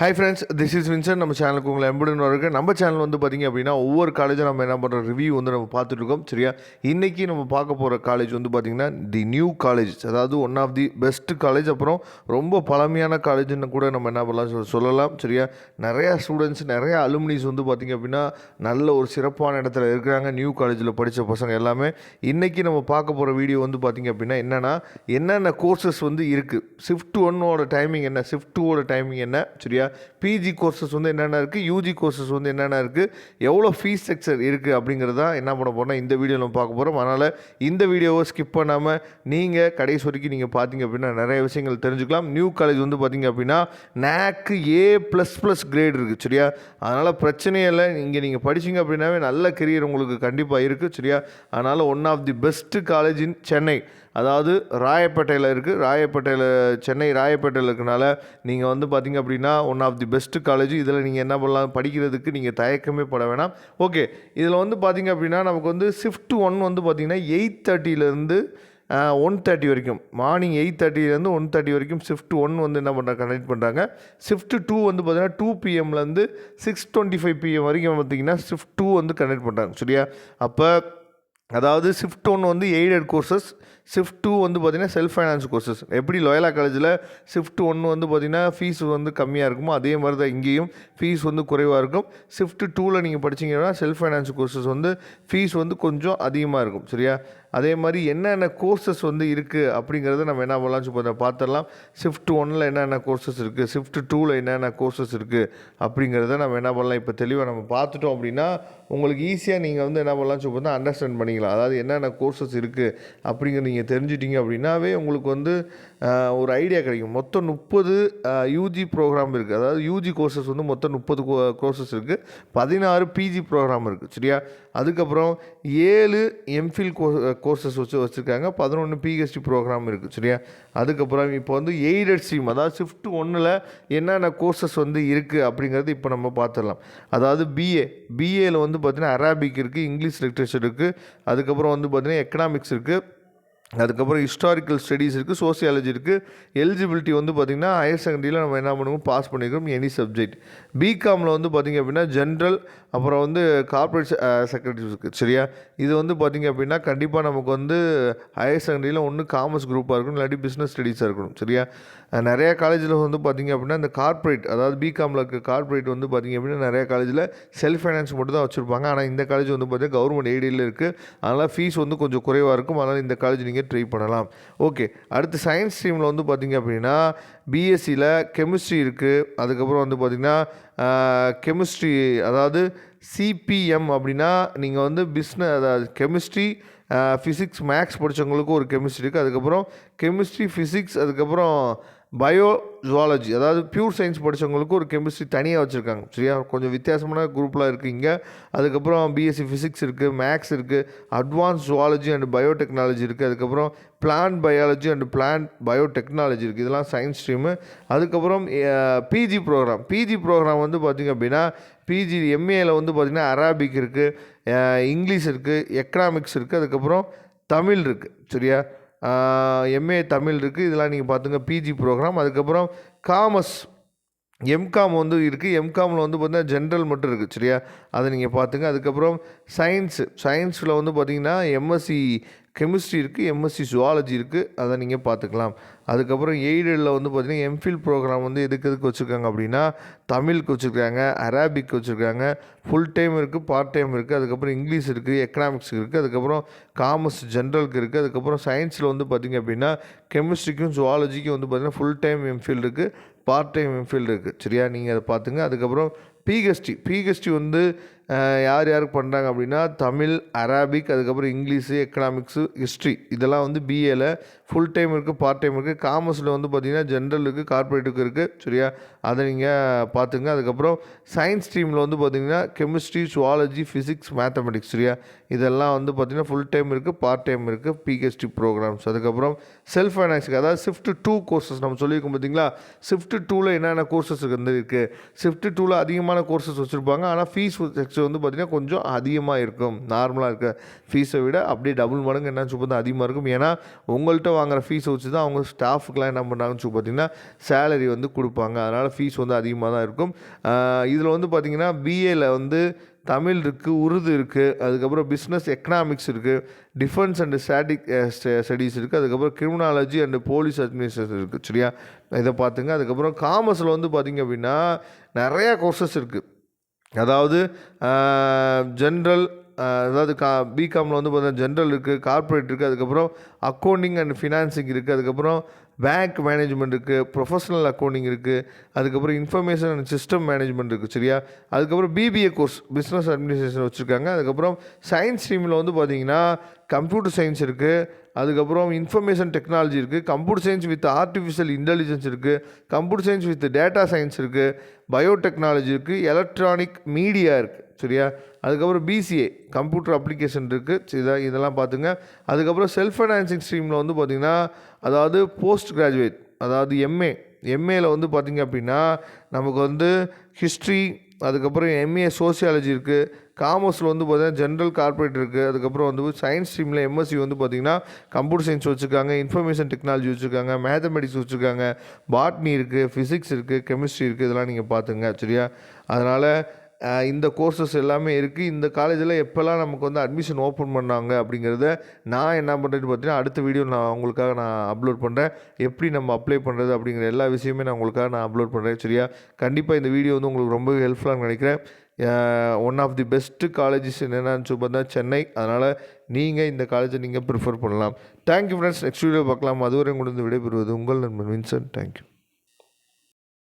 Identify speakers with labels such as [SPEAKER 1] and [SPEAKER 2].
[SPEAKER 1] Hi friends, this is Vinson. நம்ம சேனலுக்கு உங்களை எம்புடன் வரக்கு. நம்ம சேனல் வந்து பார்த்திங்க அப்படின்னா ஒவ்வொரு காலேஜும் நம்ம என்ன பண்ணுற ரிவ்யூ வந்து நம்ம பார்த்துட்ருக்கோம். சரியா, இன்றைக்கி நம்ம பார்க்க போகிற காலேஜ் வந்து பார்த்திங்கன்னா தி நியூ காலேஜ், அதாவது one of the best college. அப்புறம் ரொம்ப பழமையான காலேஜ்னு கூட நம்ம என்ன பண்ணலாம் சொல்லலாம். சரியா, நிறையா ஸ்டூடெண்ட்ஸ், நிறையா அலுமினிஸ் வந்து பார்த்திங்க அப்படின்னா நல்ல ஒரு சிறப்பான இடத்துல இருக்கிறாங்க. நியூ காலேஜில் படித்த பசங்க எல்லாமே. இன்றைக்கி நம்ம பார்க்க போகிற வீடியோ வந்து பார்த்திங்க அப்படின்னா என்னென்ன கோர்சஸ் வந்து இருக்குது, ஷிஃப்ட் ஒன்னோட டைமிங் என்ன, ஷிஃப்ட் டூவோட டைமிங் என்ன, சரியா, பிஜி கோர்சஸ் வந்து என்னென்ன இருக்குது, யூஜி கோர்சஸ் வந்து என்னென்ன இருக்குது, எவ்வளோ ஃபீஸ் ஸ்ட்ரக்சர் இருக்குது அப்படிங்கிறது தான் என்ன பண்ண போகிறோம்னா இந்த வீடியோ நம்ம பார்க்க போகிறோம். அதனால் இந்த வீடியோவை ஸ்கிப் பண்ணாமல் நீங்கள் கடைசி வரைக்கும் நீங்கள் பார்த்தீங்க அப்படின்னா நிறைய விஷயங்கள் தெரிஞ்சுக்கலாம். நியூ காலேஜ் வந்து பார்த்திங்க அப்படின்னா நேக்கு A++ கிரேட் இருக்குது. சரியா, அதனால் பிரச்சனையே இல்லை. இங்கே நீங்கள் படிச்சிங்க அப்படின்னாவே நல்ல கெரியர் உங்களுக்கு கண்டிப்பாக இருக்குது. சரியா, அதனால் one of the best college in Chennai, அதாவது ராயப்பேட்டையில் இருக்குது. சென்னை ராயப்பேட்டையில் இருக்கனால நீங்கள் வந்து பார்த்திங்க அப்படின்னா one of the best college. இதில் நீங்கள் என்ன பண்ணலாம், படிக்கிறதுக்கு நீங்கள் தயக்கமே பட வேணாம். ஓகே, இதில் வந்து பார்த்திங்க அப்படின்னா நமக்கு வந்து ஷிஃப்ட் 1 வந்து பார்த்திங்கன்னா 8:30 1:30 வரைக்கும், மார்னிங் 8:30 1:30 வரைக்கும் ஷிஃப்ட் 1 வந்து என்ன பண்ணுறாங்க, கனெக்ட் பண்ணுறாங்க. ஷிஃப்ட் 2 வந்து பார்த்திங்கன்னா 2 PM 6:25 PM வரைக்கும் பார்த்திங்கன்னா ஷிஃப்ட் 2 வந்து கனெக்ட் பண்ணுறாங்க. சரியா, அப்போ அதாவது ஷிஃப்ட் 1 வந்து எய்டட் கோர்சஸ், ஷிஃப்ட் 2 வந்து பார்த்திங்கன்னா செல்ஃப் ஃபைனான்ஸ் கோர்சஸ். எப்படி லோயலா காலேஜில் ஷிஃப்ட் 1 வந்து பார்த்திங்கன்னா ஃபீஸ் வந்து கம்மியாக இருக்குமோ அதே மாதிரி தான் இங்கேயும் ஃபீஸ் வந்து குறைவாக இருக்கும். ஷிஃப்ட் 2ல் நீங்கள் படிச்சிங்கன்னா செல்ஃப் ஃபைனான்ஸ் கோர்சஸ் வந்து ஃபீஸ் வந்து கொஞ்சம் அதிகமாக இருக்கும். சரியா, அதே மாதிரி என்னென்ன கோர்சஸ் வந்து இருக்குது அப்படிங்கிறத நம்ம என்ன பண்ணலாம் பார்த்துடலாம். ஷிஃப்ட் 1ல் என்னென்ன கோர்சஸ் இருக்குது, ஷிஃப்ட் 2ல் என்னென்ன கோர்சஸ் இருக்குது அப்படிங்கிறத நம்ம என்ன பண்ணலாம் இப்போ தெளிவாக நம்ம பார்த்துட்டோம் அப்படின்னா உங்களுக்கு ஈஸியாக நீங்கள் வந்து என்ன பண்ணலாம் அண்டர்ஸ்டாண்ட் பண்ணிக்கலாம். அதாவது என்னென்ன கோர்சஸ் இருக்குது அப்படிங்கிறது நீங்கள் தெரிஞ்சிட்டிங்க அப்படின்னாவே உங்களுக்கு வந்து ஒரு ஐடியா கிடைக்கும். மொத்தம் 30 யூஜி ப்ரோக்ராம் இருக்குது. அதாவது யூஜி கோர்சஸ் வந்து மொத்தம் 30 கோர்சஸ் இருக்குது. 16 பிஜி ப்ரோக்ராம் இருக்குது. சரியா, அதுக்கப்புறம் 7 எம்ஃபில் கோர்சஸ் வச்சுருக்காங்க. 11 பிஹெச்டி ப்ரோக்ராம் இருக்குது. சரியா, அதுக்கப்புறம் இப்போ வந்து எய்டட் ஸ்ட்ரீம், அதாவது ஷிஃப்ட் 1ல் என்னென்ன கோர்சஸ் வந்து இருக்குது அப்படிங்கிறது இப்போ நம்ம பார்த்துடலாம். அதாவது பிஏயில் வந்து பார்த்திங்கன்னா அரபிக் இருக்குது, இங்கிலீஷ் லிட்ரேச்சர் இருக்குது, அதுக்கப்புறம் வந்து பார்த்திங்கன்னா எக்கனாமிக்ஸ் இருக்குது, அதுக்கப்புறம் ஹிஸ்டாரிக்கல் ஸ்டடீஸ் இருக்குது, சோசியாலஜி இருக்குது. எலிஜிபிலிட்டி வந்து பார்த்திங்கன்னா ஹையர் செகண்டரியில் நம்ம என்ன பண்ணுவோம், பாஸ் பண்ணிக்கிறோம் எனி சப்ஜெக்ட். பிகாமில் வந்து பார்த்திங்க அப்படின்னா ஜென்ரல், அப்புறம் வந்து கார்ப்பரேட் செக்ரட்டரிஸ் இருக்குது. சரியா, இது வந்து பார்த்திங்க அப்படின்னா கண்டிப்பாக நமக்கு வந்து ஹையர் செகண்டரியில் ஒன்று காமர்ஸ் குரூப்பாக இருக்கணும், இல்லாட்டி பிஸ்னஸ் ஸ்டடீஸாக இருக்கணும். சரியா, நிறையா காலேஜில் வந்து பார்த்திங்க அப்படின்னா இந்த கார்ப்பரேட், அதாவது பிகாமில் இருக்க கார்ப்பரேட் வந்து பார்த்திங்க அப்படின்னா நிறையா காலேஜில் செல்ஃப் ஃபைனான்ஸ் மட்டும் தான் வச்சுருப்பாங்க. ஆனால் இந்த காலேஜ் வந்து பார்த்திங்கன்னா கவர்மெண்ட் எய்டில் இருக்குது. அதனால் ஃபீஸ் வந்து கொஞ்சம் குறைவாக இருக்கும். அதனால் இந்த காலேஜ் நீங்கள் ட்ரை பண்ணலாம். ஓகே, அடுத்து சயின்ஸ் ஸ்ட்ரீமில் வந்து பார்த்திங்க அப்படின்னா பிஎஸ்சியில் கெமிஸ்ட்ரி இருக்குது. அதுக்கப்புறம் வந்து பார்த்திங்கன்னா கெமிஸ்ட்ரி, அதாவது சிபிஎம் அப்படின்னா நீங்கள் வந்து அதாவது கெமிஸ்ட்ரி, ஃபிசிக்ஸ், மேக்ஸ் படித்தவங்களுக்கு ஒரு கெமிஸ்ட்ரி இருக்குது. அதுக்கப்புறம் கெமிஸ்ட்ரி, ஃபிசிக்ஸ், அதுக்கப்புறம் பயோ ஜுவாலஜி, அதாவது பியூர் சயின்ஸ் படித்தவங்களுக்கு ஒரு கெமிஸ்ட்ரி தனியாக வச்சுருக்காங்க. சரியா, கொஞ்சம் வித்தியாசமான குரூப்லாம் இருக்குது இங்கே. அதுக்கப்புறம் பிஎஸ்சி ஃபிசிக்ஸ் இருக்குது, மேக்ஸ் இருக்குது, அட்வான்ஸ் ஜுவாலஜி அண்ட் பயோடெக்னாலஜி இருக்குது, அதுக்கப்புறம் plant biology and plant biotechnology இருக்குது. இதெல்லாம் சயின்ஸ் ஸ்ட்ரீமு. அதுக்கப்புறம் பிஜி ப்ரோக்ராம் வந்து பார்த்திங்க அப்படின்னா பிஜி எம்ஏயில் வந்து பார்த்திங்கன்னா அரபிக் இருக்குது, இங்கிலீஷ் இருக்குது, எக்கனாமிக்ஸ் இருக்குது, அதுக்கப்புறம் தமிழ் இருக்குது. சரியா, எம்ஏ தமிழ் இருக்குது. இதெல்லாம் நீங்கள் பார்த்துங்க பிஜி ப்ரோக்ராம். அதுக்கப்புறம் காமர்ஸ் எம்காம் வந்து இருக்குது. எம்காமில் வந்து பார்த்திங்கன்னா ஜென்ரல் மட்டும் இருக்குது. சரியா, அதை நீங்கள் பார்த்துங்க. அதுக்கப்புறம் சயின்ஸில் வந்து பார்த்திங்கன்னா எம்எஸ்சி கெமிஸ்ட்ரி இருக்குது, எம்எஸ்சி ஜுவாலஜி இருக்குது, அதை நீங்கள் பார்த்துக்கலாம். அதுக்கப்புறம் எய்டடில் வந்து பார்த்திங்கன்னா எம்ஃபில் ப்ரோக்ராம் வந்து எதுக்கு வச்சுருக்காங்க அப்படின்னா தமிழுக்கு வச்சுருக்காங்க, அரபிக் வச்சுருக்காங்க, ஃபுல் டைம் இருக்குது, பார்ட் டைம் இருக்குது, அதுக்கப்புறம் இங்கிலீஷ் இருக்குது, எக்கனாமிக்ஸ் இருக்குது, அதுக்கப்புறம் காமர்ஸ் ஜென்ரலுக்கு இருக்குது, அதுக்கப்புறம் சயின்ஸில் வந்து பார்த்திங்க அப்படின்னா கெமிஸ்ட்ரிக்கும் ஜுவாலஜிக்கும் வந்து பார்த்திங்கன்னா ஃபுல் டைம் எம்ஃபில் இருக்குது, பார்ட் டைம் எம்ஃபில் இருக்குது. சரியா, நீங்கள் அதை பார்த்துங்க. அதுக்கப்புறம் பிஹெச்டி வந்து யாருக்கு பண்ணுறாங்க அப்படின்னா தமிழ், அரபிக், அதுக்கப்புறம் இங்கிலீஷு, எக்கனாமிக்ஸு, ஹிஸ்ட்ரி, இதெல்லாம் வந்து பிஏல ஃபுல் டைம் இருக்குது, பார்ட் டைம் இருக்குது. காமர்ஸில் வந்து பார்த்திங்கன்னா ஜென்ரல் இருக்குது, கார்ப்பரேட்டுக்கு இருக்குது. சரியா, அதை நீங்கள் பார்த்துங்க. அதுக்கப்புறம் சயின்ஸ் ஸ்ட்ரீமில் வந்து பார்த்திங்கன்னா கெமிஸ்ட்ரி, ஜுவாலஜி, ஃபிசிக்ஸ், மேத்தமெட்டிக்ஸ். சரியா, இதெல்லாம் வந்து பார்த்திங்கன்னா ஃபுல் டைம் இருக்குது, பார்ட் டைம் இருக்குது, பிஹெச்டி ப்ரோக்ராம்ஸ். அதுக்கப்புறம் செல்ஃப் ஃபைனான்ஸுக்கு, அதாவது ஷிஃப்ட் 2 கோர்சஸ் நம்ம சொல்லியிருக்கோம் பார்த்திங்களா. ஷிஃப்ட் 2ல் என்னென்ன கோர்சஸ் இருக்குது, ஷிஃப்ட் 2ல் அதிகமான கோர்சஸ் வச்சுருப்பாங்க. ஆனால் ஃபீஸ் ஸ்ட்ரக்சர் வந்து பார்த்திங்கன்னா கொஞ்சம் அதிகமாக இருக்கும். நார்மலாக இருக்க ஃபீஸை விட அப்படியே டபுள் மடங்கு என்ன பார்த்தா அதிகமாக இருக்கும். ஏன்னா உங்கள்கிட்ட வாங்குகிற ஃபீஸை வச்சு தான் அவங்க ஸ்டாஃபுக்கெலாம் என்ன பண்ணுறாங்கன்னு பார்த்திங்கன்னா சேலரி வந்து கொடுப்பாங்க. அதனால் ஃபீஸ் வந்து அதிகமாக தான் இருக்கும். இதில் வந்து பார்த்திங்கன்னா பிஏல வந்து தமிழ் இருக்குது, உருது இருக்குது, அதுக்கப்புறம் பிஸ்னஸ் எக்கனாமிக்ஸ் இருக்குது, டிஃபென்ஸ் அண்ட் ஸ்டடீஸ் இருக்குது, அதுக்கப்புறம் கிரிமினாலஜி அண்ட் போலீஸ் அட்மினிஸ்ட்ரேஷன் இருக்குது. சரியா, இதை பார்த்துங்க. அதுக்கப்புறம் காமர்ஸில் வந்து பார்த்திங்க அப்படின்னா நிறையா கோர்சஸ் இருக்குது. அதாவது ஜென்ரல், அதாவது பிகாமில் வந்து பார்த்தீங்கன்னா ஜென்ரல் இருக்குது, கார்ப்பரேட் இருக்குது, அதுக்கப்புறம் அக்கௌண்டிங் அண்ட் ஃபினான்சிங் இருக்குது, அதுக்கப்புறம் பேங்க் மேனேஜ்மெண்ட் இருக்குது, ப்ரொஃபஷனல் அக்கௌண்டிங் இருக்குது, அதுக்கப்புறம் இன்ஃபர்மேஷன் அண்ட் சிஸ்டம் மேனேஜ்மெண்ட் இருக்குது. சரியா, அதுக்கப்புறம் பிபிஏ கோர்ஸ் பிஸ்னஸ் அட்மினிஸ்ட்ரேஷன் வச்சுருக்காங்க. அதுக்கப்புறம் சயின்ஸ் ஸ்ட்ரீமில் வந்து பார்த்திங்கன்னா கம்ப்யூட்டர் சயின்ஸ் இருக்குது, அதுக்கப்புறம் இன்ஃபர்மேஷன் டெக்னாலஜி இருக்குது, computer science with artificial intelligence இருக்குது, computer science with data science இருக்குது, பயோடெக்னாலஜி இருக்குது, எலக்ட்ரானிக் மீடியா இருக்குது. சரியா, அதுக்கப்புறம் பிசிஏ கம்ப்யூட்டர் அப்ளிகேஷன் இருக்குது. இதெல்லாம் பார்த்துங்க. அதுக்கப்புறம் செல்ஃப் ஃபைனான்சிங் ஸ்ட்ரீமில் வந்து பார்த்திங்கன்னா அதாவது போஸ்ட் கிராஜுவேட், அதாவது எம்ஏல வந்து பார்த்திங்க அப்படின்னா நமக்கு வந்து ஹிஸ்ட்ரி, அதுக்கப்புறம் எம்ஏ சோசியாலஜி இருக்குது. காமர்ஸில் வந்து பார்த்திங்கன்னா ஜென்ரல் கார்ப்பரேட் இருக்குது. அதுக்கப்புறம் வந்து சயின்ஸ் ஸ்ட்ரீமில் எம்எஸ்சி வந்து பார்த்திங்கன்னா கம்ப்யூட்டர் சயின்ஸ் வச்சுருக்காங்க, இன்ஃபர்மேஷன் டெக்னாலஜி வச்சுருக்காங்க, மேத்தமெட்டிக்ஸ் வச்சுருக்காங்க, பாட்னி இருக்குது, ஃபிசிக்ஸ் இருக்குது, கெமிஸ்ட்ரி இருக்குது. இதெல்லாம் நீங்கள் பார்த்துங்க. சரியா, அதனால் இந்த கோர்சஸ் எல்லாமே இருக்குது. இந்த காலேஜில் எப்போல்லாம் நமக்கு வந்து அட்மிஷன் ஓப்பன் பண்ணாங்க அப்படிங்கிறத நான் என்ன பண்ணுறேன்னு பார்த்தீங்கன்னா அடுத்த வீடியோ உங்களுக்காக அப்லோட் பண்ணுறேன். எப்படி நம்ம அப்ளை பண்ணுறது அப்படிங்கிற எல்லா விஷயமே உங்களுக்காக அப்லோட் பண்ணுறேன். சரியா, கண்டிப்பாக இந்த வீடியோ வந்து உங்களுக்கு ரொம்ப ஹெல்ப்ஃபுல்லாக நினைக்கிறேன். One of the best colleges என்னென்னு பார்த்தா சென்னை. அதனால் நீங்கள் இந்த காலேஜை நீங்கள் ப்ரிஃபர் பண்ணலாம். Thank you friends. நெக்ஸ்ட் வீடியோ பார்க்கலாம். அதுவரை உங்களுக்கு விடைபெறுவது உங்கள் நண்பன் வின்சென்ட். தேங்க்யூ.